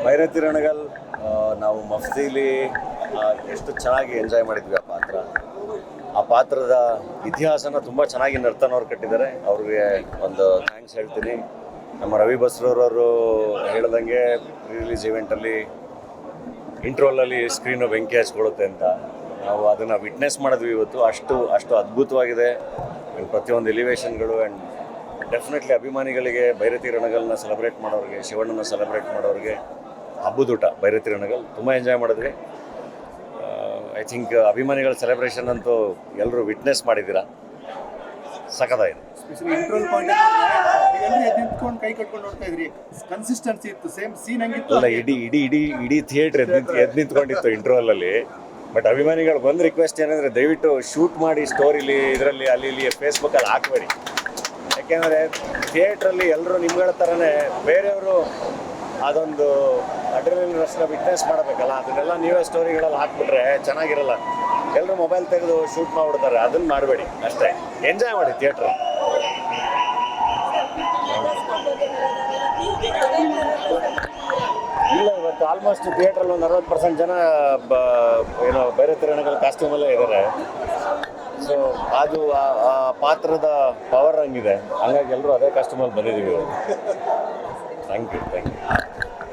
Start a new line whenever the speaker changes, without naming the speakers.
ಭೈರತಿ ರಣಗಲ್ ನಾವು ಮಫ್ತಿಲಿ ಎಷ್ಟು ಚೆನ್ನಾಗಿ ಎಂಜಾಯ್ ಮಾಡಿದ್ವಿ ಆ ಪಾತ್ರದ ಇತಿಹಾಸನ ತುಂಬ ಚೆನ್ನಾಗಿ ನರ್ತನವ್ರು ಕಟ್ಟಿದ್ದಾರೆ. ಅವ್ರಿಗೆ ಒಂದು ಥ್ಯಾಂಕ್ಸ್ ಹೇಳ್ತೀನಿ. ನಮ್ಮ ರವಿ ಬಸ್ರೂರವರು ಹೇಳ್ದಂಗೆ ರಿಲೀಸ್ ಇವೆಂಟಲ್ಲಿ ಇಂಟ್ರೋಲಲ್ಲಿ ಸ್ಕ್ರೀನು ಬೆಂಕಿ ಹಚ್ಕೊಳ್ಳುತ್ತೆ ಅಂತ ನಾವು ಅದನ್ನು ವಿಟ್ನೆಸ್ ಮಾಡಿದ್ವಿ ಇವತ್ತು. ಅಷ್ಟು ಅದ್ಭುತವಾಗಿದೆ ಪ್ರತಿಯೊಂದು ಎಲಿವೇಶನ್ಗಳು. ಆ್ಯಂಡ್ ಡೆಫಿನೆಟ್ಲಿ ಅಭಿಮಾನಿಗಳಿಗೆ ಭೈರತಿ ರಣಗಲ್ನ ಸೆಲೆಬ್ರೇಟ್ ಮಾಡೋರಿಗೆ, ಶಿವಣ್ಣನ ಸೆಲೆಬ್ರೇಟ್ ಮಾಡೋರಿಗೆ ಹಬ್ಬದೂಟ ಭೈರತಿ ರಣಗಲ್ ತುಂಬ ಎಂಜಾಯ್ ಮಾಡಿದ್ವಿ. ಐ ಥಿಂಕ್ ಅಭಿಮಾನಿಗಳ ಸೆಲೆಬ್ರೇಷನ್ ಅಂತೂ ಎಲ್ಲರೂ ವಿಟ್ನೆಸ್ ಮಾಡಿದ್ದೀರಾ, ಸಖತ್ತಾಗಿದೆ.
ಕೈ ಕಟ್ಕೊಂಡು ನೋಡ್ತಾ ಇದ್ರಿ, ಕನ್ಸಿಸ್ಟೆನ್ಸಿ ಇತ್ತು, ಸೇಮ್ ಸೀನ್ ಹಂಗಿತ್ತು.
ಅಲ್ಲ, ಇಡೀ ಥಿಯೇಟ್ರ್ ಎದ್ದು ನಿಂತ್ಕೊಂಡಿತ್ತು ಇಂಟರ್ವಲಲ್ಲಿ. ಬಟ್ ಅಭಿಮಾನಿಗಳು ಬಂದು ರಿಕ್ವೆಸ್ಟ್ ಏನಂದರೆ ದಯವಿಟ್ಟು ಶೂಟ್ ಮಾಡಿ ಸ್ಟೋರಿಲಿ ಇದರಲ್ಲಿ ಅಲ್ಲಿ ಇಲ್ಲಿ ಫೇಸ್ಬುಕ್ಕಲ್ಲಿ ಹಾಕಬೇಡಿ. ಯಾಕೆಂದರೆ ಥಿಯೇಟ್ರಲ್ಲಿ ಎಲ್ಲರೂ ನಿಮ್ಗಳ ಥರನೇ ಬೇರೆಯವರು ಅದೊಂದು ಅಡ್ರಿನಲಿನ್ ರಶ್ನ ವಿಟ್ನೆಸ್ ಮಾಡಬೇಕಲ್ಲ, ಅದನ್ನೆಲ್ಲ ನೀವೇ ಸ್ಟೋರಿಗಳಲ್ಲಿ ಹಾಕ್ಬಿಟ್ರೆ ಚೆನ್ನಾಗಿರಲ್ಲ. ಎಲ್ಲರೂ ಮೊಬೈಲ್ ತೆಗೆದು ಶೂಟ್ ಮಾಡಿಬಿಡ್ತಾರೆ, ಅದನ್ನು ಮಾಡಬೇಡಿ ಅಷ್ಟೇ. ಎಂಜಾಯ್ ಮಾಡಿ ಥಿಯೇಟ್ರ್. ಇಲ್ಲ, ಇವತ್ತು ಆಲ್ಮೋಸ್ಟ್ ಥಿಯೇಟ್ರಲ್ಲಿ ಒಂದು 60% ಜನ ಏನೋ ಭೈರತಿ ರಣಗಲ್ ಕಾಸ್ಟ್ಯೂಮಲ್ಲೇ ಇದ್ದಾರೆ. ಸೊ ಅದು ಆ ಪಾತ್ರದ ಪವರ್ ಹಂಗಿದೆ, ಹಂಗಾಗಿ ಎಲ್ಲರೂ ಅದೇ ಕಾಸ್ಟ್ಯೂಮಲ್ಲಿ ಬಂದಿದ್ದೀವಿ. Thank you.